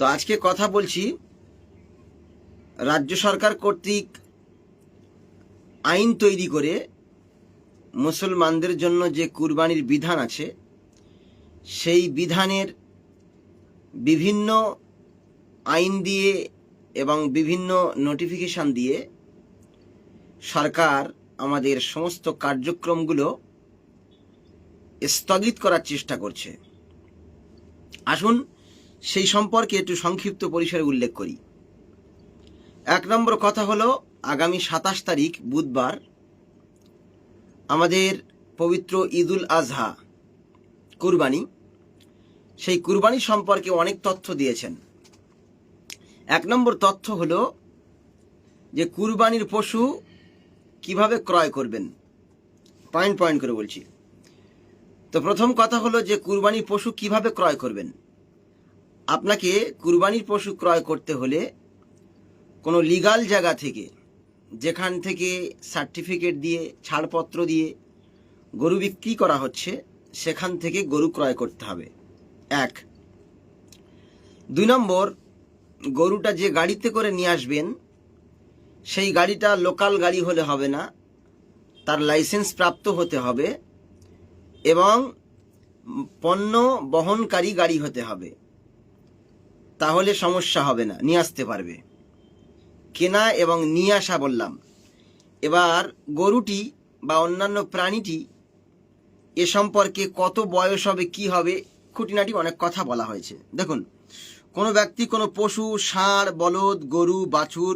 তো আজকে কথা বলছি রাজ্য সরকার কর্তৃক আইন তৈরি করে মুসলমানদের জন্য যে কুরবানির বিধান আছে সেই বিধানের বিভিন্ন আইন দিয়ে এবং বিভিন্ন নোটিফিকেশন দিয়ে সরকার আমাদের সমস্ত কার্যক্রমগুলো স্থগিত করার চেষ্টা করছে। আসুন সেই সম্পর্কে একটু সংক্ষিপ্ত পরিসরে উল্লেখ করি। 1 নম্বর কথা হলো, আগামী 27 তারিখ বুধবার আমাদের পবিত্র ঈদুল আজহা কুরবানি, সেই কুরবানি সম্পর্কে অনেক তথ্য দিয়েছেন। 1 নম্বর তথ্য হলো যে কুরবানির পশু কিভাবে ক্রয় করবেন, পয়েন্ট পয়েন্ট করে বলছি। তো প্রথম কথা হলো যে কুরবানির পশু কিভাবে ক্রয় করবেন। আপনাকে কুরবানির পশু ক্রয় করতে হলে কোনো লিগাল জায়গা থেকে, যেখান থেকে সার্টিফিকেট দিয়ে ছাড়পত্র দিয়ে গরু বিক্রি করা হচ্ছে, সেখান থেকে গরু ক্রয় করতে হবে 1। 2 নম্বর, গরুটা যে গাড়িতে করে নিয়ে আসবেন সেই গাড়িটা লোকাল গাড়ি হলে হবে না, তার লাইসেন্স প্রাপ্ত হতে হবে এবং পণ্য বহনকারী গাড়ি হতে হবে, তাহলে সমস্যা হবে না, নিয়ে আসতে পারবে। কেনা এবং নিয়ে আসা বললাম। এবার গরুটি বা অন্যান্য প্রাণীটি এ সম্পর্কে কত বয়স হবে, কি হবে, খুঁটিনাটি অনেক কথা বলা হয়েছে। দেখুন, কোনো ব্যক্তি কোনো পশু, ষাঁড়, বলদ, গরু, বাছুর,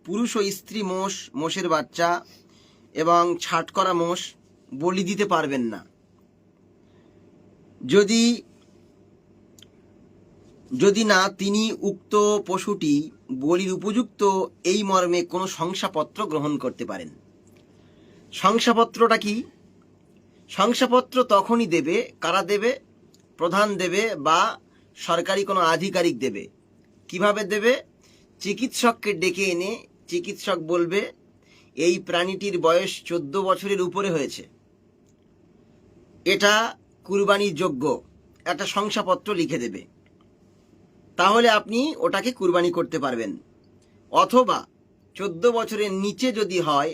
পুরুষ ও স্ত্রী মোষ, মোষের বাচ্চা এবং ছাট করা মোষ বলি দিতে পারবেন না যদি না তিনি উক্ত পশুটি বলির উপযুক্ত এই মর্মে কোনো শংসাপত্র গ্রহণ করতে পারেন। শংসাপত্রটা কি? শংসাপত্র তখনই দেবে, কারা দেবে? প্রধান দেবে বা সরকারি কোনো আধিকারিক দেবে। কিভাবে দেবে? চিকিৎসককে ডেকে এনে চিকিৎসক বলবে এই প্রাণীটির বয়স 14 বছরের উপরে হয়েছে, এটা কুরবানির যোগ্য, একটা শংসাপত্র লিখে দেবে, তাহলে আপনি ওটাকে কুরবানি করতে পারবেন। অথবা 14 বছরের নিচে যদি হয়,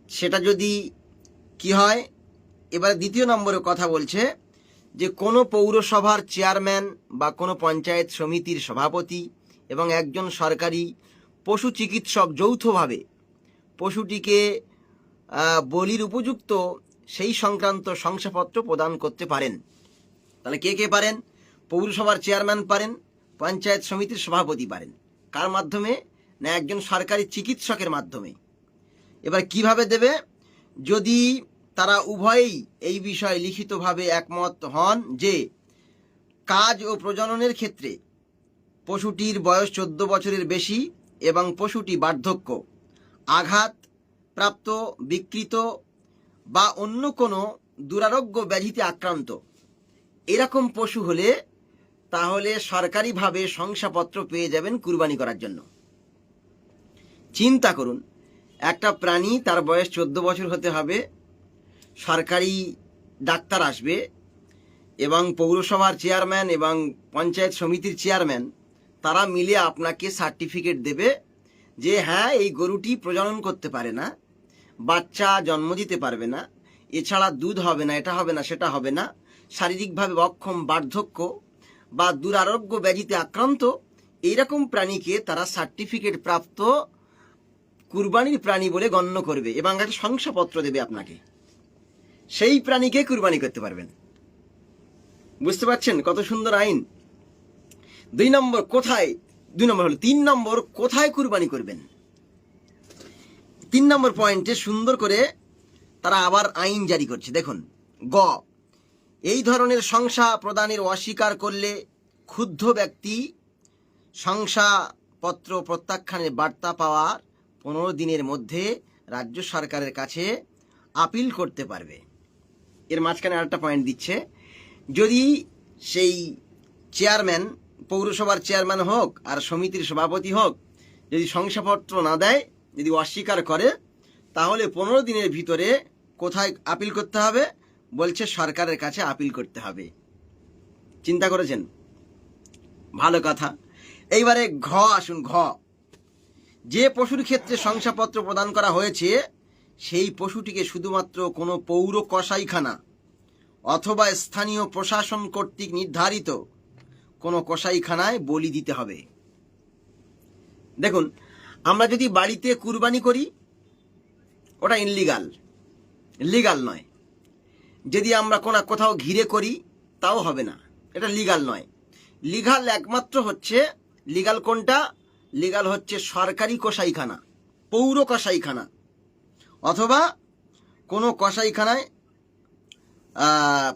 সেটা যদি কি হয়, এবার 2 নম্বরে কথা বলছে যে কোনো পৌরসভার চেয়ারম্যান বা কোনো পঞ্চায়েত সমিতির সভাপতি এবং একজন সরকারি পশু চিকিৎসক যৌথভাবে পশুটিকে বলির উপযুক্ত সেই সংক্রান্ত শংসাপত্র প্রদান করতে পারেন। তাহলে কে কে পারেন? পৌরসভার চেয়ারম্যান পারেন, পঞ্চায়েত সমিতির সভাপতি পারেন। কার মাধ্যমে? না, একজন সরকারি চিকিৎসকের মাধ্যমে। এবার কিভাবে দেবে? যদি তারা উভয়েই এই বিষয়ে লিখিতভাবে একমত হন যে কাজ ও প্রজননের ক্ষেত্রে পশুটির বয়স 14 বছরের বেশি এবং পশুটি বার্ধক্য, আঘাত প্রাপ্ত, বিকৃত বা অন্য কোনো দুরারোগ্য ব্যাধিতে আক্রান্ত, এরকম পশু হলে তাহলে সরকারিভাবে শংসাপত্র পেয়ে যাবেন কুরবানি করার জন্য। চিন্তা করুন, একটা প্রাণী, তার বয়স 14 বছর হতে হবে, সরকারি ডাক্তার আসবে এবং পৌরসভার চেয়ারম্যান এবং পঞ্চায়েত সমিতির চেয়ারম্যান তারা মিলে আপনাকে সার্টিফিকেট দেবে যে হ্যাঁ, এই গরুটি প্রজনন করতে পারে না, বাচ্চা জন্ম দিতে পারবে না, এছাড়া দুধ হবে না, এটা হবে না, সেটা হবে না, শারীরিকভাবে অক্ষম, বার্ধক্য বা দুরারোগ্য ব্যাধিতে আক্রান্ত, এইরকম প্রাণীকে তারা সার্টিফিকেট প্রাপ্ত কুরবানির প্রাণী বলে গণ্য করবে এবং একটা শংসাপত্র দেবে আপনাকে, সেই প্রাণীকে কুরবানি করতে পারবেন। বুঝতে পারছেন কত সুন্দর আইন? 2 নম্বর কোথায়, 2 নম্বর হলো 3 নম্বর, কোথায় কুরবানি করবেন। 3 নম্বর পয়েন্টে সুন্দর করে তারা আবার আইন জারি করছে। দেখুন, গ, এই ধরনের শংসা প্রদানের অস্বীকার করলে ক্ষুব্ধ ব্যক্তি শংসাপত্র প্রত্যাখ্যানের বার্তা পাওয়ার 15 দিনের মধ্যে রাজ্য সরকারের কাছে আপিল করতে পারবে। এর মাঝখানে আরেকটা পয়েন্ট দিচ্ছে, যদি সেই চেয়ারম্যান, পৌরসভার চেয়ারম্যান হোক আর সমিতির সভাপতি হোক, যদি শংসাপত্র না দেয়, যদি অস্বীকার করে, তাহলে 15 দিনের ভিতরে কোথায় আপিল করতে হবে? বলছে সরকারের কাছে আপিল করতে হবে। চিন্তা করেছেন? ভালো কথা। এইবারে ঘ আসুন। ঘ, যে পশুর ক্ষেত্রে শংসাপত্র প্রদান করা হয়েছে সেই পশুটিকে শুধুমাত্র কোনো পৌর কসাইখানা অথবা স্থানীয় প্রশাসন কর্তৃক নির্ধারিত কোনো কসাইখানায় বলি দিতে হবে। দেখুন, আমরা যদি বাড়িতে কুরবানি করি ওটা ইনলিগাল, লিগাল নয়। যদি আমরা কোথাও ঘিরে করি তাও হবে না, এটা লিগাল নয়। লিগাল একমাত্র হচ্ছে, লিগাল কোনটা? লিগাল হচ্ছে সরকারি কসাইখানা, পৌর কসাইখানা অথবা কোনো কসাইখানায়,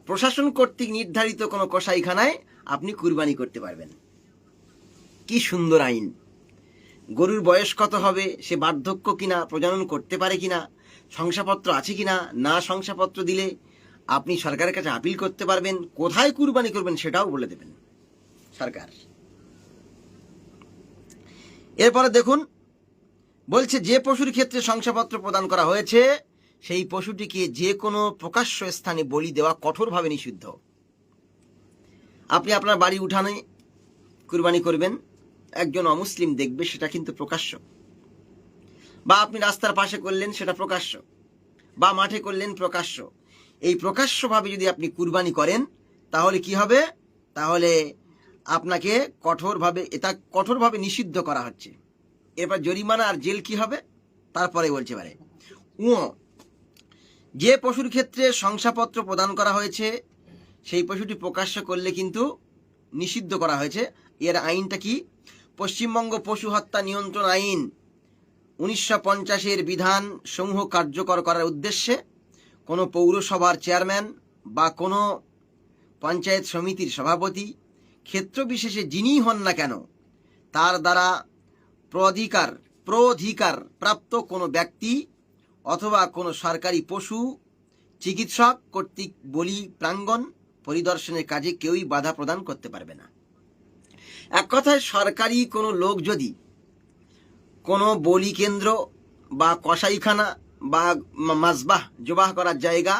প্রশাসন কর্তৃক নির্ধারিত কোনো কসাইখানায় আপনি কুরবানি করতে পারবেন। কি সুন্দর আইন! গরুর বয়স কত হবে, সে বার্ধক্য কিনা, প্রজনন করতে পারে কিনা, শংসাপত্র আছে কিনা, না শংসাপত্র দিলে আপনি সরকারের কাছে আপিল করতে পারবেন, কোথায় কুরবানি করবেন সেটাও বলে দেবেন সরকার। এরপরে দেখুন, বলছে যে পশুর ক্ষেত্রে শংসাপত্র প্রদান করা হয়েছে সেই পশুটিকে যে কোনো প্রকাশ্য স্থানে বলি দেওয়া কঠোরভাবে নিষিদ্ধ। আপনি আপনার বাড়ি উঠানে কুরবানি করবেন, একজন অমুসলিম দেখবে, সেটা কিন্তু প্রকাশ্য। বা আপনি রাস্তার পাশে করলেন, সেটা প্রকাশ্য। বা মাঠে করলেন, প্রকাশ্য। এই প্রকাশ্যভাবে যদি আপনি কুরবানি করেন তাহলে কি হবে? তাহলে আপনাকে কঠোরভাবে নিষিদ্ধ করা হচ্ছে। এরপর জরিমানা আর জেল কি হবে তারপরে বলতে পারে। যে পশুর ক্ষেত্রে শংসাপত্র প্রদান করা হয়েছে সেই পশুটি প্রকাশ্য করলে কিন্তু নিষিদ্ধ করা হয়েছে। এর আইনটা কি? পশ্চিমবঙ্গ পশু হত্যা নিয়ন্ত্রণ আইন 1950-এর বিধান সমূহ কার্যকর করার উদ্দেশ্যে কোনো পৌরসভার চেয়ারম্যান বা কোনো পঞ্চায়েত সমিতির সভাপতি, ক্ষেত্র বিশেষে যিনিই হন না কেন, তার দ্বারা প্রধিকার প্রাপ্ত কোনো ব্যক্তি অথবা কোনো সরকারি পশু চিকিৎসক কর্তৃক বলি প্রাঙ্গণ পরিদর্শনের কাজে কেউই বাধা প্রদান করতে পারবে না। এক কথায়, সরকারি কোনো লোক যদি কোনো বলি কেন্দ্র বা কসাইখানা বা মাজবাহ জবাহ করার জায়গা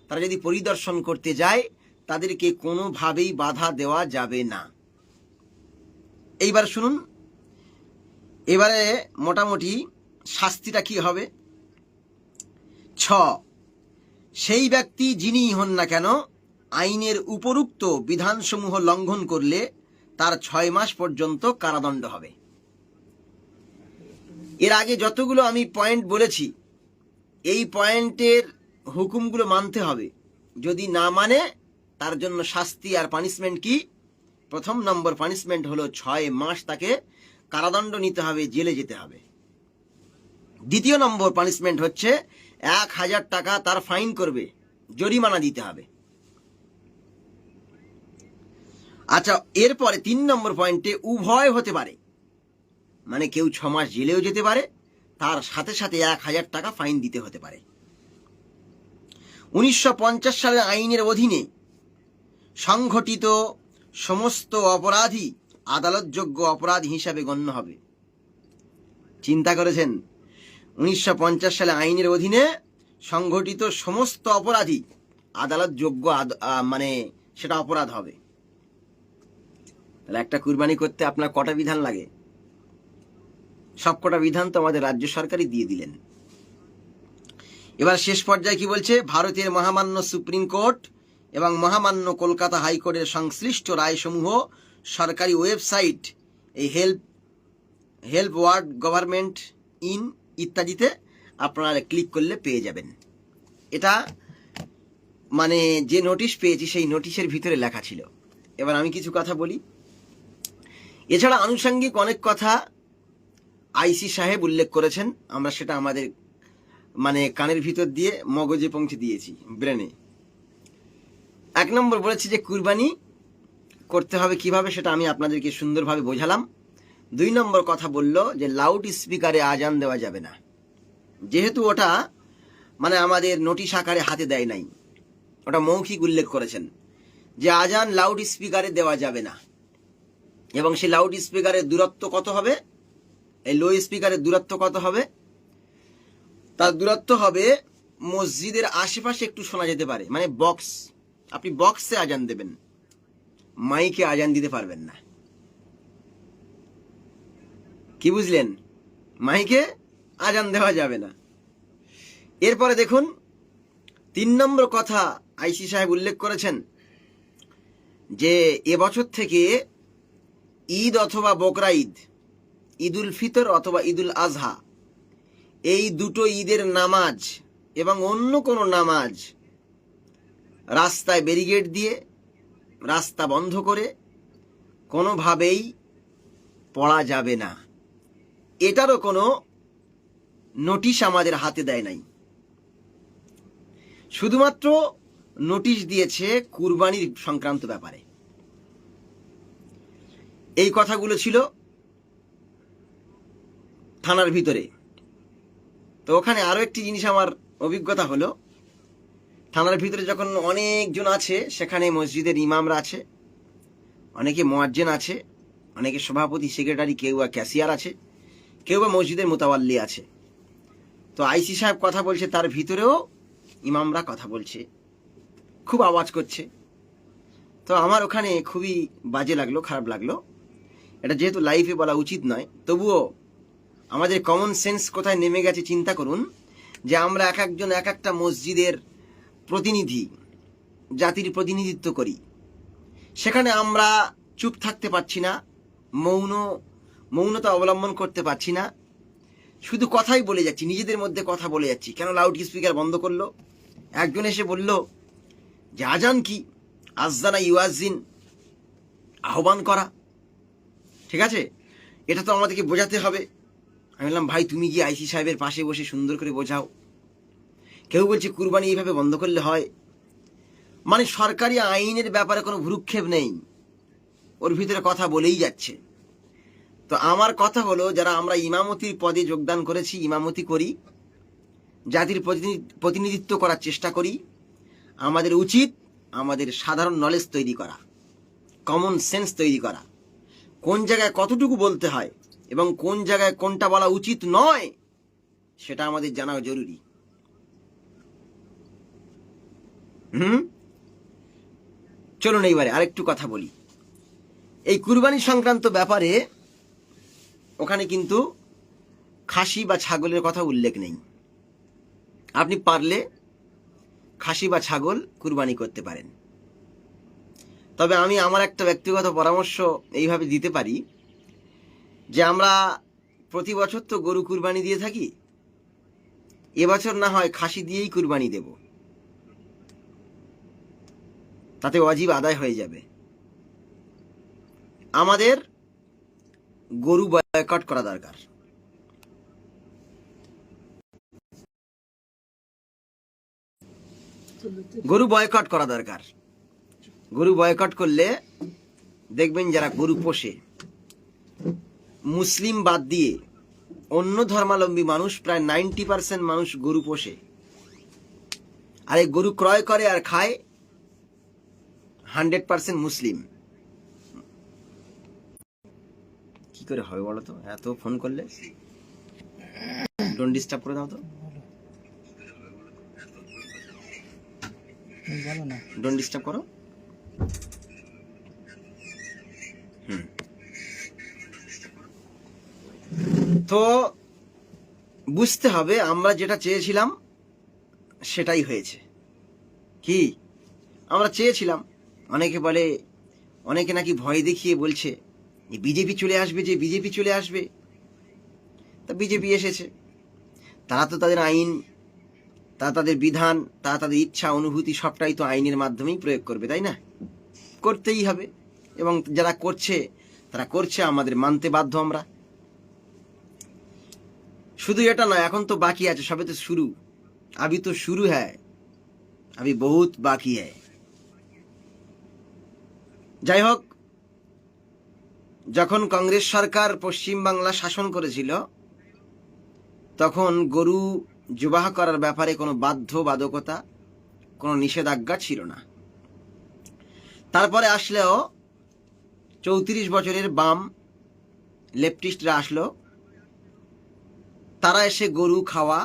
তারা যদি পরিদর্শন করতে যায়, তাদেরকে কোনোভাবেই বাধা দেওয়া যাবে না। এইবার শুনুন, এবারে মোটামুটি শাস্তিটা কি হবে। 6, সেই ব্যক্তি যিনিই হন না কেন আইনের উপরুক্ত বিধানসমূহ লঙ্ঘন করলে তার 6 মাস পর্যন্ত কারাদণ্ড হবে। এর আগে যতগুলো আমি পয়েন্ট বলেছি, এই পয়েন্টের হুকুমগুলো মানতে হবে। যদি না মানে তার জন্য শাস্তি আর পানিশমেন্ট কি? প্রথম নম্বর পানিশমেন্ট হলো 6 মাস তাকে কারাদণ্ড নিতে হবে, জেলে যেতে হবে। দ্বিতীয় নম্বর পানিশমেন্ট হচ্ছে 1000 টাকা তার ফাইন করবে, জরিমানা দিতে হবে। আচ্ছা, এরপরে 3 নম্বর পয়েন্টে উভয় হতে পারে, মানে কেউ 6 মাস জেলেও যেতে পারে, তার সাথে সাথে 1000 টাকা ফাইন দিতে হতে পারে। 1950 সালের আইনের অধীনে সংঘটিত সমস্ত অপরাধী আদালতযোগ্য অপরাধ হিসাবে গণ্য হবে। চিন্তা করেছেন? 1950 সালে আইনের অধীনে সংঘটিত সমস্ত অপরাধী আদালতযোগ্য, মানে সেটা অপরাধ হবে। তাহলে একটা কুরবানি করতে আপনার কটা বিধান লাগে? সবকটা বিধান তো আমাদের রাজ্য সরকারই দিয়ে দিলেন। এবার শেষ পর্যায়ে কি বলছে? ভারতের মহামান্য সুপ্রিম কোর্ট এবং মহামান্য কলকাতা হাইকোর্টের সংশ্লিষ্ট রায়সমূহ সরকারি ওয়েবসাইট, এই হেল্প ওয়ার্ড গভর্নমেন্ট ইন ইত্যাদিতে আপনারা ক্লিক করলে পেয়ে যাবেন। এটা মানে যে নোটিশ পেয়েছি সেই নোটিশের ভিতরে লেখা ছিল। এবার আমি কিছু কথা বলি। এছাড়া আনুষঙ্গিক অনেক কথা আইসি সাহেব উল্লেখ করেছেন, আমরা সেটা আমাদের মানে কানের ভিতর দিয়ে মগজে পৌঁছে দিয়েছি, ব্রেনে। 1 নম্বর বলেছি যে কুরবানি করতে হবে কিভাবে, সেটা আমি আপনাদেরকে সুন্দরভাবে বোঝালাম। 2 নম্বর কথা বলল যে লাউড স্পিকারে আজান দেওয়া যাবে না, যেহেতু ওটা মানে আমাদের নোটিশ আকারে হাতে দেয় নাই, ওটা মৌখিক উল্লেখ করেছেন যে আজান লাউড স্পিকারে দেওয়া যাবে না। এবং সেই লাউড স্পিকারের দূরত্ব কত হবে, এই লো স্পিকারের দূরত্ব কত হবে? তার দূরত্ব হবে মসজিদের আশেপাশে একটু শোনা যেতে পারে, মানে বক্স, আপনি বক্সে আজান দেবেন, মাইকে আজান দিতে পারবেন না। কি বুঝলেন? মাইকে আজান দেওয়া যাবে না। এরপরে দেখুন 3 নম্বর কথা আইসি সাহেব উল্লেখ করেছেন যে এবছর থেকে ঈদ অথবা বকরা ঈদ, ঈদুল ফিতর অথবা ঈদুল আজহা, এই দুটো ঈদের নামাজ এবং অন্য কোনো নামাজ রাস্তায় ব্যারিকেড দিয়ে, রাস্তা বন্ধ করে কোনোভাবেই পড়া যাবে না। এটারও কোনো নোটিশ আমাদের হাতে দেয় নাই, শুধুমাত্র নোটিশ দিয়েছে কুরবানির সংক্রান্ত ব্যাপারে। এই কথাগুলো ছিল থানার ভিতরে। তো ওখানে আরো একটি জিনিস আমার অভিজ্ঞতা হলো, থানার ভিতরে যখন অনেকজন আছে, সেখানে মসজিদের ইমামরা আছে, অনেকে মুয়াজ্জিন আছে, অনেকে সভাপতি, সেক্রেটারি, কেউ বা ক্যাশিয়ার আছে, কেউ বা মসজিদের মুতাওয়াল্লি আছে। তো আইসি সাহেব কথা বলছে, তার ভিতরেও ইমামরা কথা বলছে, খুব আওয়াজ করছে। তো আমার ওখানে খুবই বাজে লাগলো, খারাপ লাগলো। এটা যেহেতু লাইভে বলা উচিত নয়, তবুও আমাদের কমন সেন্স কোথায় নেমে গেছে চিন্তা করুন। যে আমরা এক একজন এক একটা মসজিদের প্রতিনিধি, জাতির প্রতিনিধিত্ব করি, সেখানে আমরা চুপ থাকতে পারছি না, মৌনতা অবলম্বন করতে পারছি না, শুধু কথাই বলে যাচ্ছি, নিজেদের মধ্যে কথা বলে যাচ্ছি। কেন লাউড স্পিকার বন্ধ করলো? একজন এসে বলল যে আজান কি? আজানা ইউয়াজিন, আহ্বান করা, ঠিক আছে, এটা তো আমাদেরকে বোঝাতে হবে। আমি বললাম, ভাই তুমি গিয়ে আইসি সাহেবের পাশে বসে সুন্দর করে বোঝাও। কেউ বলছে কুরবানি এইভাবে বন্ধ করলে হয়। মানে সরকারি আইনের ব্যাপারে কোনো ভ্রুক্ষেপ নেই, ওর ভিতরে কথা বলেই যাচ্ছে। তো আমার কথা হলো, যারা আমরা ইমামতির পদে যোগদান করেছি, ইমামতি করি, জাতির প্রতিনিধিত্ব করার চেষ্টা করি, আমাদের উচিত আমাদের সাধারণ নলেজ তৈরি করা, কমন সেন্স তৈরি করা, কোন জায়গায় কতটুকু বলতে হয় এবং কোন জায়গায় কোনটা বলা উচিত নয়, সেটা আমাদের জানা জরুরি। চলুন এইবারে আরেকটু কথা বলি। এই কুরবানি সংক্রান্ত ব্যাপারে ওখানে কিন্তু খাসি বা ছাগলের কথা উল্লেখ নেই। আপনি পারলে খাসি বা ছাগল কুরবানি করতে পারেন। তবে আমি আমার একটা ব্যক্তিগত পরামর্শ এইভাবে দিতে পারি যে আমরা প্রতি বছর তো গরু কুরবানি দিয়ে থাকি, এবছর না হয় খাসি দিয়েই কুরবানি দেব, তাতে ওয়াজিব আদায় হয়ে যাবে। আমাদের গরু বয়কট করা দরকার। গরু বয়কট করা দরকার। গরু বয়কট করলে দেখবেন যারা গরু পোষে, মুসলিম বাদ দিয়ে অন্য ধর্মাবলম্বী মানুষ, প্রায় 90% মানুষ গরু পোষে। আর এই গরু ক্রয় করে আর খায় 100% মুসলিম। কি করে হবে বলো তো? এত ফোন করলে ডোন্ট ডিস্টার্ব করে দাও তো, ডোন্ট ডিস্টার্ব করো। তো বুঝতে হবে, আমরা যেটা চেয়েছিলাম সেটাই হয়েছে। কি আমরা চেয়েছিলাম? অনেকে বলে, অনেকে নাকি ভয় দেখিয়ে বলছে বিজেপি চলে আসবে, যে বিজেপি চলে আসবে। তা বিজেপি এসেছে, তারা তো তাদের আইন, তারা তাদের বিধান, তারা তাদের ইচ্ছা অনুভূতি সবটাই তো আইনের মাধ্যমেই প্রয়োগ করবে, তাই না? করতেই হবে, এবং যারা করছে তারা করছে, আমাদের মানতে বাধ্য আমরা। শুধু এটা নয়, এখন তো বাকি আছে, সবে তো শুরু, আবি তো শুরু হ্যায়, আবি বহুত বাকি হ্যায়। যাই হোক, যখন কংগ্রেস সরকার পশ্চিম বাংলা শাসন করেছিল, তখন গরু জবাহ করার ব্যাপারে কোনো বাধ্যবাধকতা, কোনো নিষেধাজ্ঞা ছিল না। তারপরে আসলেও 34 বছরের বাম লেফটিস্টরা আসলো, তারা এসে গরু খাওয়া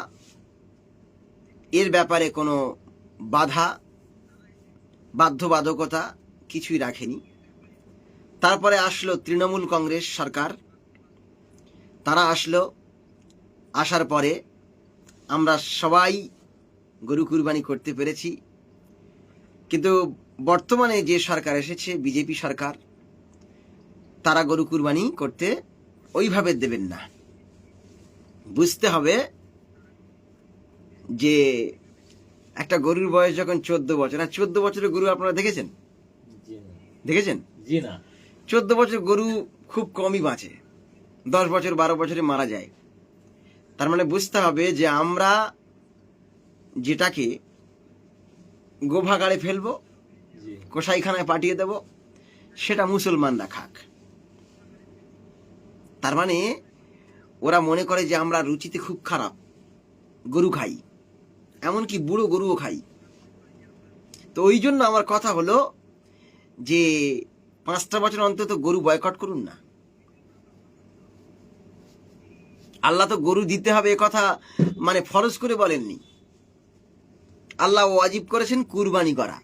এর ব্যাপারে কোনো বাধ্যবাধকতা কিছুই রাখেনি। তারপরে আসলো তৃণমূল কংগ্রেস সরকার, তারা আসলো, আসার পরে আমরা সবাই গরু কুরবানি করতে পেরেছি। কিন্তু বর্তমানে যে সরকার এসেছে, বিজেপি সরকার, তারা গরু কুরবানি করতে ওইভাবে দেবেন না। বুঝতে হবে যে একটা গরুর বয়স যখন 14 বছর, আর 14 বছরের গরু আপনারা দেখেছেন? দেখেছেন? 14 বছরের গরু খুব কমই বাঁচে, 10 বছর 12 বছরে মারা যায়। তার মানে বুঝতে হবে যে আমরা যেটাকে গোভাগাড়ে ফেলবো, কসাইখানায় পাঠিয়ে দেব, সেটা মুসলমানরা খাক। তার মানে ওরা মনে করে যে আমরা রুচিতে খুব খারাপ, গরু খাই, এমনকি বুড়ো গরুও খাই। তো ওই জন্য আমার কথা হলো যে 5টা বছর অন্তত গরু বয়কট করুন না। আল্লাহ তো গরু দিতে হবে এ কথা মানে ফরজ করে বলেননি। আল্লাহ ওয়াজিব করেছেন কুরবানি করা।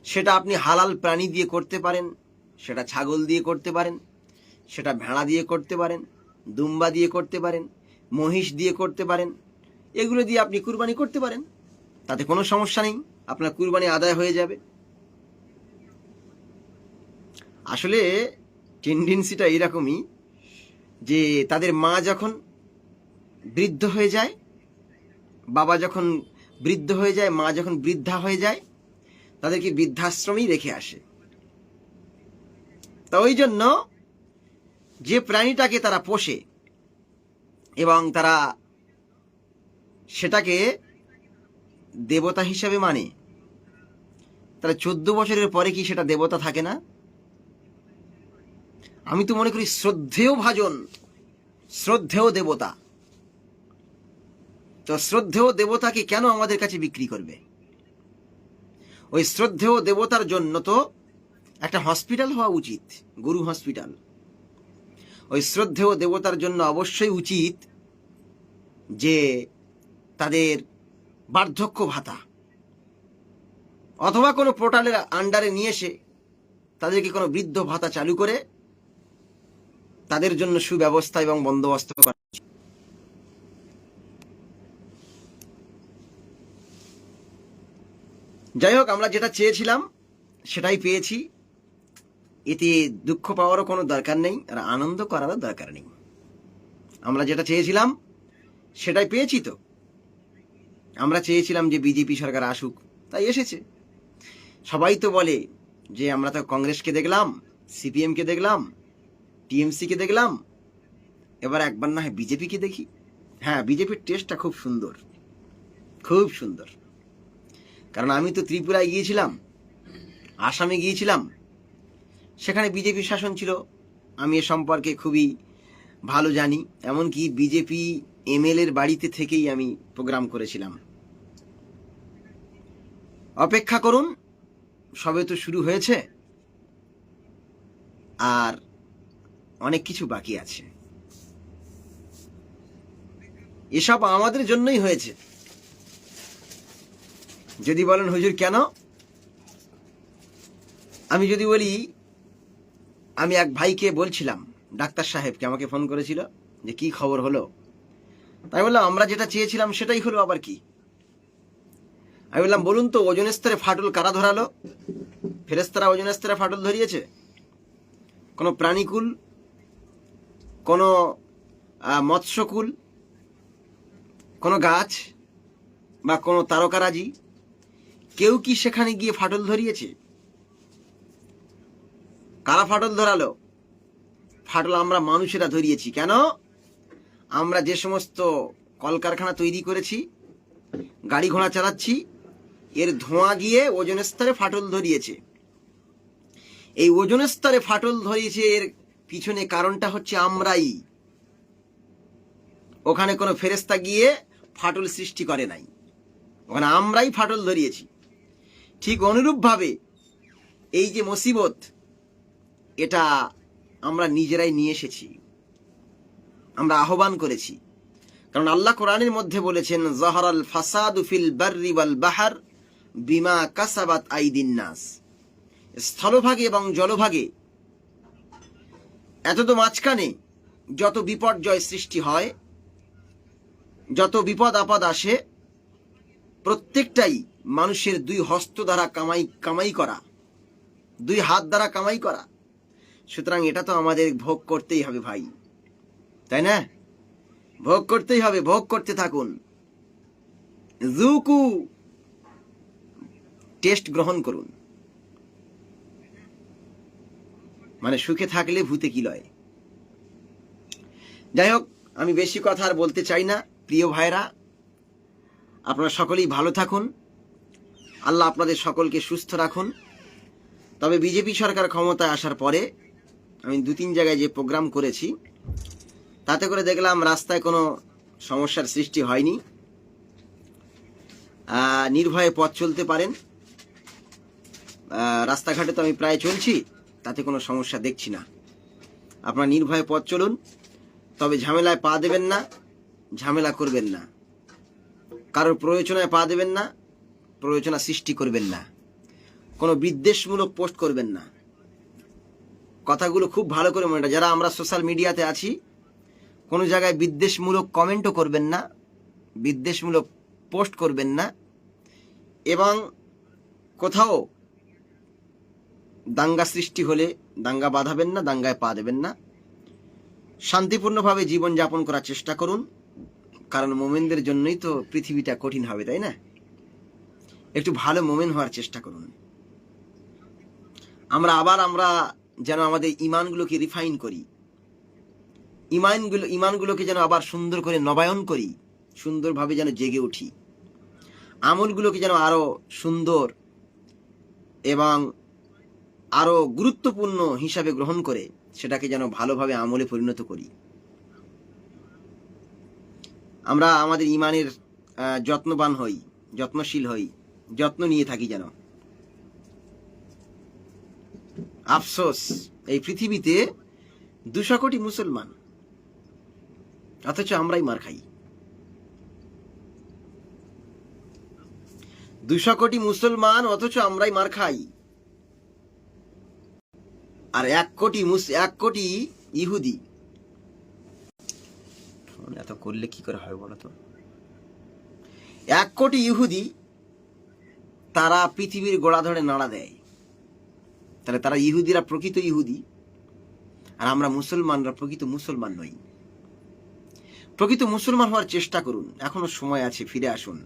সেটা আপনি হালাল প্রাণী দিয়ে করতে পারেন, সেটা ছাগল দিয়ে করতে পারেন, সেটা ভেড়া দিয়ে করতে পারেন, দুম্বা দিয়ে করতে পারেন, মহিষ দিয়ে করতে পারেন। এগুলো দিয়ে আপনি কুরবানি করতে পারেন, তাতে কোনো সমস্যা নেই, আপনার কুরবানি আদায় হয়ে যাবে। আসলে টেন্ডেন্সিটা এরকমই যে তাদের মা যখন বৃদ্ধ হয়ে যায়, বাবা যখন বৃদ্ধ হয়ে যায়, মা যখন বৃদ্ধা হয়ে যায়, তাদেরকে বৃদ্ধাশ্রমেই রেখে আসে। তা ওই জন্য যে প্রাণীটাকে তারা পোষে এবং তারা সেটাকে দেবতা হিসাবে মানে, তাহলে 14 বছরের পরে কি সেটা দেবতা থাকে না? আমি তো মনে করি শ্রদ্ধেয় ভাজন, শ্রদ্ধেয় দেবতা। তো শ্রদ্ধেয় দেবতাকে কেন আমাদের কাছে বিক্রি করবে? ওই শ্রদ্ধেয় দেবতার জন্য তো একটা হসপিটাল হওয়া উচিত, গরু হসপিটাল। ওই শ্রদ্ধেয় দেবতার জন্য অবশ্যই উচিত যে তাদের বার্ধক্য ভাতা অথবা কোনো পোর্টালের আন্ডারে নিয়ে এসে তাদেরকে কোনো বৃদ্ধ ভাতা চালু করে তাদের জন্য সুব্যবস্থা এবং বন্দোবস্ত করা। যাই হোক, আমরা যেটা চেয়েছিলাম সেটাই পেয়েছি, এতে দুঃখ পাওয়ারও কোনো দরকার নেই, আর আনন্দ করারও দরকার নেই। আমরা যেটা চেয়েছিলাম সেটাই পেয়েছি। তো আমরা চেয়েছিলাম যে বিজেপি সরকার আসুক, তাই এসেছে। সবাই তো বলে যে আমরা তো কংগ্রেসকে দেখলাম, সিপিএমকে দেখলাম, টিএমসিকে দেখলাম, এবার একবার না হয় বিজেপিকে দেখি। হ্যাঁ, বিজেপির টেস্টটা খুব সুন্দর, খুব সুন্দর। কারণ আমি তো ত্রিপুরায় গিয়েছিলাম, আসামে গিয়েছিলাম, সেখানে বিজেপি শাসন ছিল। আমি এ সম্পর্কে খুবই ভালো জানি। এমনকি বিজেপি এমএলএর বাড়িতে থেকেই আমি প্রোগ্রাম করেছিলাম। অপেক্ষা করুন, সবে তো শুরু হয়েছে, আর অনেক কিছু বাকি আছে। এসব আমাদের জন্যই হয়েছে। যদি বলেন হুজুর কেন, আমি যদি বলি, আমি এক ভাইকে বলছিলাম, ডাক্তার সাহেবকে আমাকে ফোন করেছিল যে কি খবর হলো। তাই বললাম আমরা যেটা চেয়েছিলাম সেটাই হলো, আবার কি। আমি বললাম বলুন তো, ওজন স্তরে ফাটল কারা ধরালো? ফেরেশতারা ওজন স্তরে ফাটল ধরিয়েছে? কোনো প্রাণীকুল, কোনো মৎস্যকুল, কোনো গাছ বা কোনো তারকারাজি, কেউ কি সেখানে গিয়ে ফাটল ধরিয়েছে? কারা ফাটল ধরালো? ফাটল আমরা মানুষেরা ধরিয়েছি। কেন? আমরা যে সমস্ত কলকারখানা তৈরি করেছি, গাড়ি ঘোড়া চালাচ্ছি, এর ধোঁয়া গিয়ে ওজন স্তরে ফাটল ধরিয়েছে। এই ওজন স্তরে ফাটল ধরিয়েছে, এর পিছনে কারণটা হচ্ছে আমরাই। ওখানে কোনো ফেরেশতা গিয়ে ফাটল সৃষ্টি করে নাই, ওখানে আমরাই ফাটল ধরিয়েছি। ঠিক অনুরূপভাবে এই যে মুসিবত, এটা আমরা নিজেরাই নিয়ে এসেছি, আমরা আহ্বান করেছি। কারণ আল্লাহ কোরআনের মধ্যে বলেছেন, যাহারাল ফাসাদু ফিল বাররি ওয়াল বাহর বিমা কাসাবাত আইদিন নাস। স্থলভাগে এবং জলভাগে, এত তো মাঝখানে যত বিপর্যয় সৃষ্টি হয়, যত বিপদ আপদ আসে, প্রত্যেকটাই মানুষের দুই হস্ত দ্বারা কামাই করা, দুই হাত দ্বারা কামাই করা। সুতরাং এটা তো আমাদের ভোগ করতেই হবে ভাই, তাই না? ভোগ করতেই হবে, ভোগ করতে থাকুন। জুকু, টেস্ট গ্রহণ করুন। মানে সুখে থাকলে ভূতে কি লয়। যাই হোক, আমি বেশি কথা আর বলতে চাই না। প্রিয় ভাইরা, আপনারা সকলেই ভালো থাকুন, আল্লাহ আপনাদের সকলকে সুস্থ রাখুন। তবে বিজেপি সরকার ক্ষমতায় আসার পরে আমি 2-3 জায়গায় যে প্রোগ্রাম করেছি, তাতে করে দেখলাম রাস্তায় কোনো সমস্যার সৃষ্টি হয়নি। নির্ভয়ে পথ চলতে পারেন। রাস্তাঘাটে তো আমি প্রায় চলছি, তাতে কোনো সমস্যা দেখছি না। আপনারা নির্ভয়ে পথ চলুন, তবে ঝামেলায় পা দেবেন না, ঝামেলা করবেন না, কারোর প্রয়োজনায় পা দেবেন না, প্রয়োজনা সৃষ্টি করবেন না, কোনো বিদ্বেষমূলক পোস্ট করবেন না। কথাগুলো খুব ভালো করে মনে রাখবেন। যারা আমরা সোশ্যাল মিডিয়াতে আছি, কোনো জায়গায় বিদ্বেষমূলক কমেন্টও করবেন না, বিদ্বেষমূলক পোস্ট করবেন না, এবং কোথাও দাঙ্গা সৃষ্টি হলে দাঙ্গা বাঁধাবেন না, দাঙ্গায় পা দেবেন না। শান্তিপূর্ণভাবে জীবনযাপন করার চেষ্টা করুন, কারণ মোমেনদের জন্যই তো পৃথিবীটা কঠিন হবে, তাই না? একটু ভালো মোমেন হওয়ার চেষ্টা করুন। আমরা যেন আমাদের ইমানগুলোকে রিফাইন করি, ইমানগুলোকে যেন আবার সুন্দর করে নবায়ন করি, সুন্দরভাবে যেন জেগে উঠি, আমলগুলোকে যেন আরো সুন্দর এবং আরো গুরুত্বপূর্ণ হিসাবে গ্রহণ করে সেটাকে যেন ভালোভাবে আমলে পরিণত করি। আমরা আমাদের ইমানের যত্নবান হই, যত্নশীল হই, যত্ন নিয়ে থাকি যেন। আফসোস, এই পৃথিবীতে 200 কোটি মুসলমান, অথচ আমরাই মার খাই। 200 কোটি মুসলমান, অথচ আমরাই মার খাই। আর 1 কোটি ইহুদি, এত করলে কি করে হয় বলতো? 1 কোটি ইহুদি, তারা পৃথিবীর গোড়া ধরে নাড়া দেয়। তাহলে তারা ইহুদিরা প্রকৃত ইহুদি, আর আমরা মুসলমানরা প্রকৃত মুসলমান নই। প্রকৃত মুসলমান হওয়ার চেষ্টা করুন, এখনো সময় আছে, ফিরে আসুন।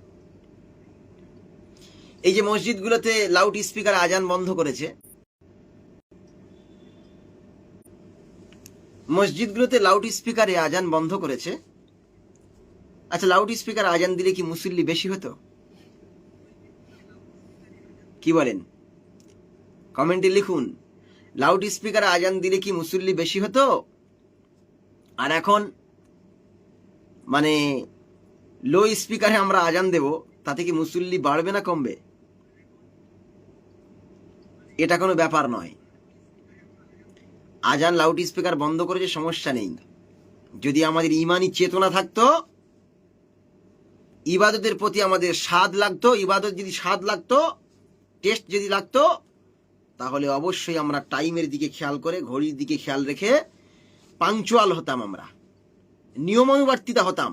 এই যে মসজিদগুলোতে লাউড স্পিকার আজান বন্ধ করেছে, মসজিদগুলোতে লাউড স্পিকারে আজান বন্ধ করেছে। আচ্ছা, লাউড স্পিকার আজান দিলে কি মুসল্লি বেশি হতো? কি বলেন? কমেন্টে লিখুন, লাউড স্পিকারে আজান দিলে কি মুসল্লি বেশি হতো? আর এখন মানে লো স্পিকারে আমরা আজান দেব, তাতে কি মুসল্লি বাড়বে না কমবে? এটা কোনো ব্যাপার নয়। আজান লাউড স্পিকার বন্ধ করেছে, সমস্যা নেই। যদি আমাদের ইমানি চেতনা থাকতো, ইবাদতের প্রতি আমাদের স্বাদ লাগতো, ইবাদত যদি স্বাদ লাগতো, টেস্ট যদি লাগতো, তাহলে অবশ্যই আমরা টাইমের দিকে খেয়াল করে, ঘড়ির দিকে খেয়াল রেখে পাংচুয়াল হতাম, আমরা নিয়মানুবর্তিতা হতাম,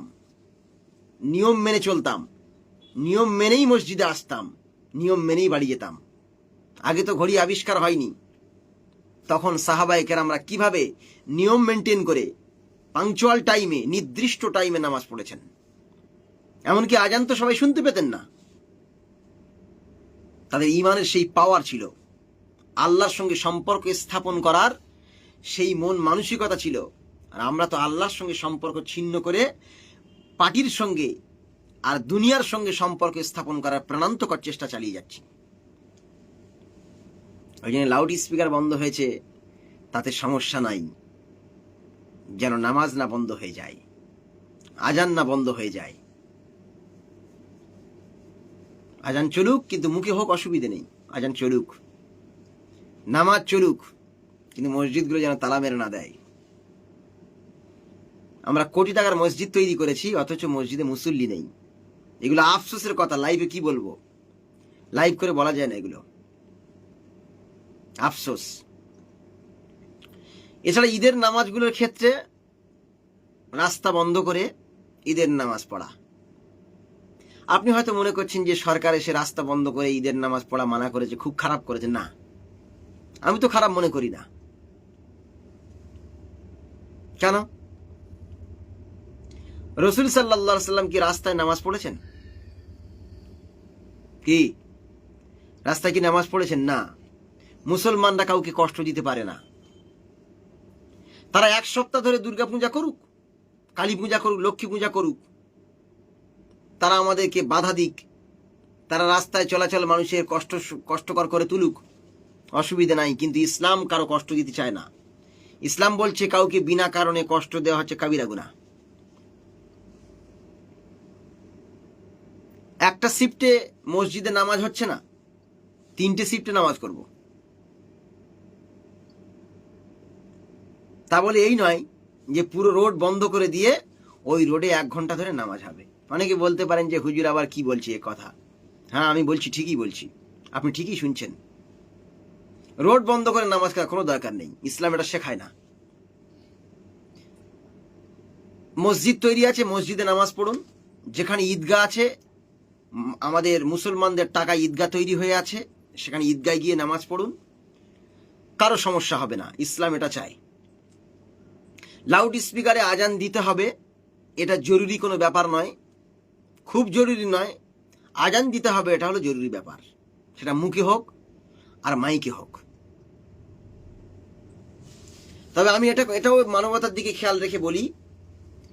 নিয়ম মেনে চলতাম, নিয়ম মেনেই মসজিদে আসতাম, নিয়ম মেনেই বাড়ি যেতাম। আগে তো ঘড়ি আবিষ্কার হয়নি, তখন সাহাবায়ে কেরামরা কিভাবে নিয়ম মেনটেন করে পাংচুয়াল টাইমে, নির্দিষ্ট টাইমে নামাজ পড়েছেন। এমনকি আজান তো সবাই শুনতে পেতেন না। তাদের ইমানের সেই পাওয়ার ছিল, আল্লাহর সঙ্গে সম্পর্ক স্থাপন করার সেই মন মানসিকতা ছিল। আর আমরা তো আল্লাহর সঙ্গে সম্পর্ক ছিন্ন করে পার্টির সঙ্গে আর দুনিয়ার সঙ্গে সম্পর্ক স্থাপন করার প্রাণান্তকর চেষ্টা চালিয়ে যাচ্ছি। ওই জন্য লাউড স্পিকার বন্ধ হয়েছে, তাতে সমস্যা নাই, যেন নামাজ না বন্ধ হয়ে যায়, আজান না বন্ধ হয়ে যায়। আজান চলুক, কিন্তু মুখে হোক, অসুবিধে নেই, আজান চলুক, নামাজ চলুক, কিন্তু মসজিদগুলো যেন তালা মেরে না দেয়। আমরা কোটি টাকার মসজিদ তৈরি করেছি, অথচ মসজিদে মুসল্লি নেই। এগুলো আফসোসের কথা, লাইভে কি বলবো, লাইভ করে বলা যায় না, এগুলো আফসোস। এছাড়া ঈদের নামাজগুলোর ক্ষেত্রে রাস্তা বন্ধ করে ঈদের নামাজ পড়া। আপনি হয়তো মনে করছেন যে সরকার এসে রাস্তা বন্ধ করে ঈদের নামাজ পড়া মানা করেছে, খুব খারাপ করেছে। না, আমি তো খারাপ মনে করি না। কেন? রসুল সাল্লাল্লাহু আলাইহি সাল্লাম কি রাস্তায় নামাজ পড়েছেন? কি রাস্তায় কি নামাজ পড়েছেন? না। মুসলমানরা কাউকে কষ্ট দিতে পারে না। তারা এক সপ্তাহ ধরে দুর্গা পূজা করুক, কালী পূজা করুক, লক্ষ্মী পূজা করুক, তারা আমাদেরকে বাধা দিক, তারা রাস্তায় চলাচল মানুষের কষ্টকর করে তুলুক, অসুবিধা নাই। কিন্তু ইসলাম কারো কষ্ট দিতে চায় না। ইসলাম বলছে কাউকে বিনা কারণে কষ্ট দেওয়া হচ্ছে কাবিরা গুনাহ। একটা শিফটে মসজিদে নামাজ হচ্ছে না, 3টে শিফটে নামাজ করব। তা বলে এই নয় যে পুরো রোড বন্ধ করে দিয়ে ওই রোডে 1 ঘন্টা ধরে নামাজ হবে। অনেকে বলতে পারেন যে হুজুর আবার কি বলছে এ কথা। হ্যাঁ, আমি বলছি, ঠিকই বলছি, আপনি ঠিকই শুনছেন। রোড বন্ধ করে নামাজ করার কোনো দরকার নেই, ইসলাম এটা শেখায় না। মসজিদ তৈরি আছে, মসজিদে নামাজ পড়ুন। যেখানে ঈদগাহ আছে, আমাদের মুসলমানদের টাকা ঈদগাহ তৈরি হয়ে আছে, সেখানে ঈদগায় গিয়ে নামাজ পড়ুন, কারো সমস্যা হবে না। ইসলাম এটা চায়। লাউড স্পিকারে আজান দিতে হবে, এটা জরুরি কোনো ব্যাপার নয়, খুব জরুরি নয়। আজান দিতে হবে, এটা হলো জরুরি ব্যাপার, সেটা মুখে হোক আর মাইকে হোক। তবে আমি এটাও মানবতার দিকে খেয়াল রেখে বলি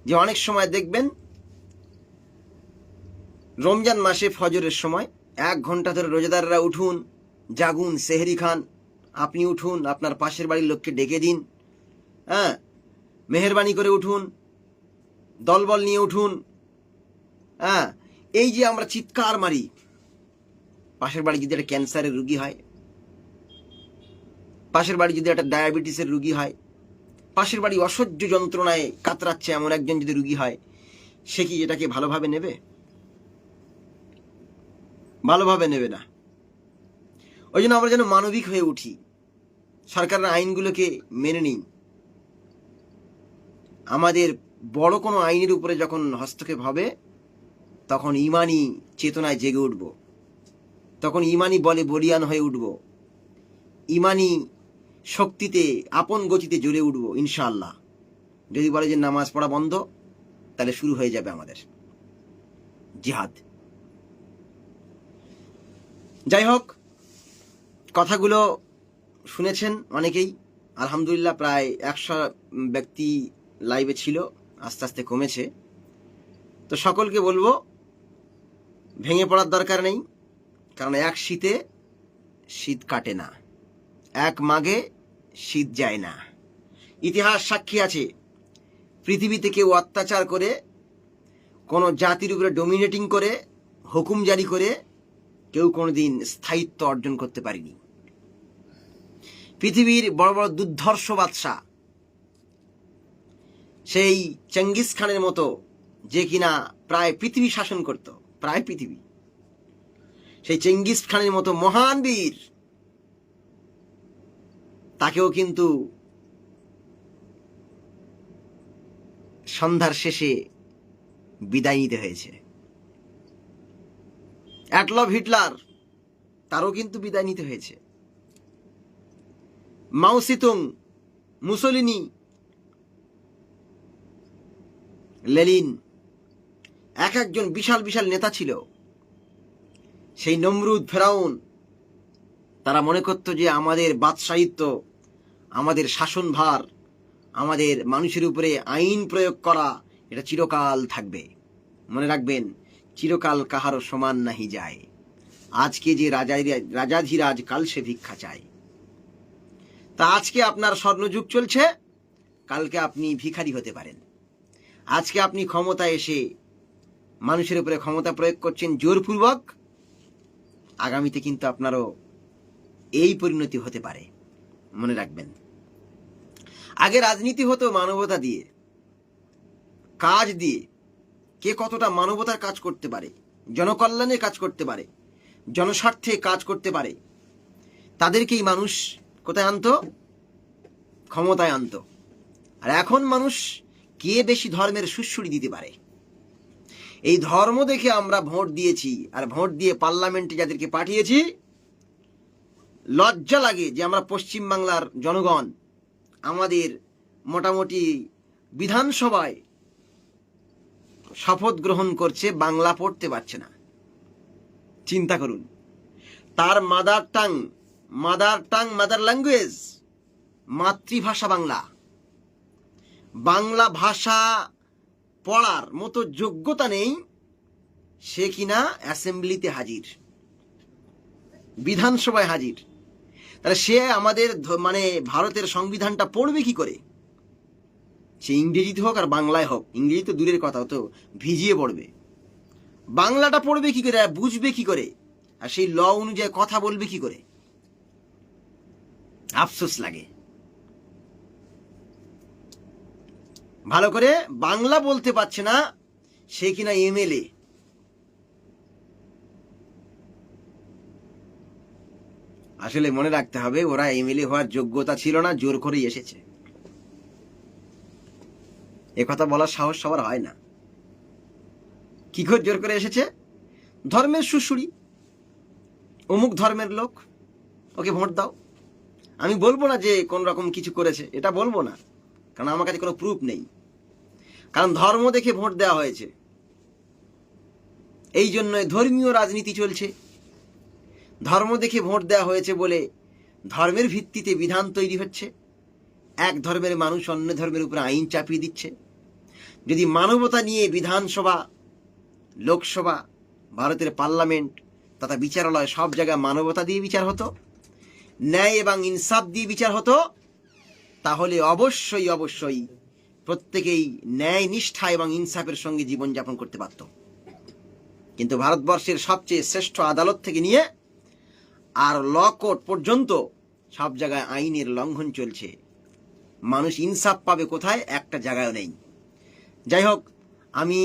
যে অনেক সময় দেখবেন রমজান মাসে ফজরের সময় 1 ঘন্টা ধরে রোজাদাররা উঠুন, জাগুন, সেহরি খান, আপনি উঠুন, আপনার পাশের বাড়ির লোককে ডেকে দিন, হ্যাঁ, মেহেরবানি করে উঠুন, দলবল নিয়ে উঠুন। হ্যাঁ, এই যে আমরা চিৎকার মারি, পাশের বাড়ি যদি একটা ক্যান্সারের রুগী হয়, পাশের বাড়ি যদি একটা ডায়াবেটিসের রুগী হয়, পাশের বাড়ি অসহ্য যন্ত্রণায় কাতরাচ্ছে এমন একজন যদি রুগী হয়, সে কি এটাকে ভালোভাবে নেবে? ভালোভাবে নেবে না। ওই জন্য আমরা যেন মানবিক হয়ে উঠি, সরকারের আইনগুলোকে মেনে নিই। আমাদের বড় কোনো আইনের উপরে যখন হস্তক্ষেপ হবে, তখন ইমানি চেতনায় জেগে উঠব, তখন ইমানি বলে বলিয়ান হয়ে উঠব, ইমানি শক্তিতে আপন গতিতে জ্বলে উঠব ইনশাআল্লাহ। যদি বলে যে নামাজ পড়া বন্ধ, তাহলে শুরু হয়ে যাবে আমাদের জিহাদ। যাই হোক, কথাগুলো শুনেছেন অনেকেই, আলহামদুলিল্লাহ। প্রায় 100 ব্যক্তি লাইভে ছিল, আস্তে আস্তে কমেছে। তো সকলকে বলবো, ভেঙে পড়ার দরকার নেই, কারণ এক শীতে শীত কাটে না, এক মাঘে শীত যায় না। ইতিহাস সাক্ষী আছে, পৃথিবীতে কেউ অত্যাচার করে, কোনো জাতির উপরে ডমিনেটিং করে, হুকুম জারি করে কেউ কোনোদিন স্থায়িত্ব অর্জন করতে পারেনি। পৃথিবীর বড় বড় দুর্ধর্ষ বাদশা, সেই চেঙ্গিস খানের মতো, যে কিনা প্রায় পৃথিবী শাসন করত, প্রায় পৃথিবী, সেই চেঙ্গিস খানের মতো মহান বীর, তাকেও কিন্তু সন্ধ্যার শেষে বিদায় নিতে হয়েছে। অ্যাডলফ হিটলার, তারও কিন্তু বিদায় নিতে হয়েছে। মাও সিতুং, মুসোলিনি, লেনিন, এক একজন বিশাল বিশাল নেতা ছিল। সেই নমরুদ, ফেরাউন, তারা মনে করত যে আমাদের বাদশাহিত্ব, আমাদের শাসনভার, আমাদের মানুষের উপরে আইন প্রয়োগ করা, এটা চিরকাল থাকবে। মনে রাখবেন, চিরকাল কাহারও সমান নাহি যায়। আজকে যে রাজাধিরাজ, কাল সে ভিক্ষা চায়। তা আজকে আপনার স্বর্ণযুগ চলছে, কালকে আপনি ভিখারি হতে পারেন। আজকে আপনি ক্ষমতায় এসে মানুষের উপরে ক্ষমতা প্রয়োগ করছেন জোরপূর্বক, আগামীতে কিন্তু আপনারও এই পরিণতি হতে পারে, মনে রাখবেন। আগে রাজনীতি হতো মানবতা দিয়ে, কাজ দিয়ে, কে কতটা মানবতার কাজ করতে পারে, জনকল্যাণের কাজ করতে পারে, জনস্বার্থে কাজ করতে পারে, তাদেরকেই মানুষ কোথায় আনতো? ক্ষমতায় আনতো। আর এখন মানুষ কে বেশি ধর্মের সুশ্রুড়ি দিতে পারে। এই ধর্ম দেখে আমরা ভোট দিয়েছি, আর ভোট দিয়ে পার্লামেন্টে যাদেরকে পাঠিয়েছি, লজ্জা লাগে যে আমরা পশ্চিমবাংলার জনগণ আমাদের মোটামুটি বিধানসভায় শপথ গ্রহণ করছে, বাংলা পড়তে পারছে না। চিন্তা করুন, তার মাদার ল্যাঙ্গুয়েজ, মাতৃভাষা বাংলা, বাংলা ভাষা পড়ার মতো যোগ্যতা নেই, সে কিনা অ্যাসেম্বলিতে হাজির, বিধানসভায় হাজির। তাহলে সে আমাদের মানে ভারতের সংবিধানটা পড়বে কি করে? সে ইংরেজিতে হোক আর বাংলায় হোক, ইংরেজি তো দূরের কথা, তো ভিজিয়ে পড়বে। বাংলাটা পড়বে কি করে, বুঝবে কি করে, আর সেই ল অনুযায়ী কথা বলবে কি করে? আফসোস লাগে। ভালো করে বাংলা বলতে পারছে না, সে কিনা এমএলএ। আসলে মনে রাখতে হবে, ওরা এমএলএ হওয়ার যোগ্যতা ছিল না, জোর করেই এসেছে। এ কথা বলার সাহস সবার হয় না। কি করে জোর করে এসেছে? ধর্মের সুশুড়ি, অমুক ধর্মের লোক, ওকে ভোট দাও। আমি বলবো না যে কোন রকম কিছু করেছে, এটা বলবো না, কারণ আমার কাছে কোনো প্রুফ নেই। কারণ ধর্ম দেখে ভোট দেওয়া হয়েছে, এই জন্য ধর্মীয় রাজনীতি চলছে। ধর্ম দেখে ভোট দেওয়া হয়েছে বলে ধর্মের ভিত্তিতে বিধান তৈরি হচ্ছে, এক ধর্মের মানুষ অন্য ধর্মের উপরে আইন চাপিয়ে দিচ্ছে। যদি মানবতা নিয়ে বিধানসভা, লোকসভা, ভারতের পার্লামেন্ট তথা বিচারালয় সব জায়গায় মানবতা দিয়ে বিচার হতো, ন্যায় এবং ইনসাফ দিয়ে বিচার হতো, তাহলে অবশ্যই প্রত্যেকেই ন্যায় নিষ্ঠা এবং ইনসাফের সঙ্গে জীবনযাপন করতে পারত। কিন্তু ভারতবর্ষের সবচেয়ে শ্রেষ্ঠ আদালত থেকে নিয়ে আর ল কোর্ট পর্যন্ত সব জায়গায় আইনের লঙ্ঘন চলছে। মানুষ ইনসাফ পাবে কোথায়? একটা জায়গায়ও নেই। যাই হোক, আমি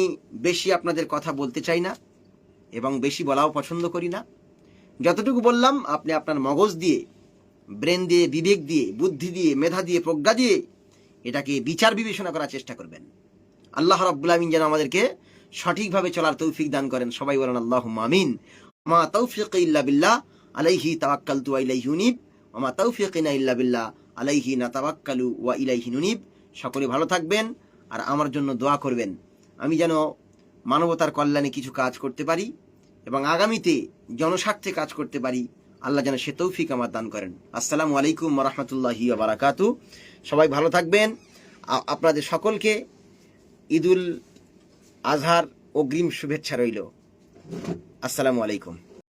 বেশি আপনাদের কথা বলতে চাই না এবং বেশি বলাও পছন্দ করি না। যতটুকু বললাম, আপনি আপনার মগজ দিয়ে, ব্রেন দিয়ে, বিবেক দিয়ে, বুদ্ধি দিয়ে, মেধা দিয়ে, প্রজ্ঞা দিয়ে এটাকে বিচার বিবেচনা করার চেষ্টা করবেন। আল্লাহ রাব্বুল আমিন যেন আমাদেরকে সঠিকভাবে চলার তৌফিক দান করেন। সবাই বলেন আল্লাহুম্মা আমিন। মা তাওফিকি ইল্লা বিল্লাহ, আলাইহি তাওয়াক্কালতু ওয়া ইলাইহি উনীব। ওয়া মা তাওফিকিনা ইল্লা বিল্লাহ, আলাইহি নাতাওয়াক্কালু ওয়া ইলাইহি নুনীব। সকলে ভালো থাকবেন আর আমার জন্য দোয়া করবেন, আমি যেন মানবতার কল্যাণে কিছু কাজ করতে পারি এবং আগামীতে জনস্বার্থে কাজ করতে পারি। আল্লাহ যেন সে তৌফিক আমার দান করেন। আসসালামু আলাইকুম ওয়া রাহমাতুল্লাহি ওয়া বারাকাতুহু। সবাই ভালো থাকবেন। আপনাদের সকলকে ঈদুল আজহার অগ্রিম শুভেচ্ছা রইল। আসসালামু আলাইকুম।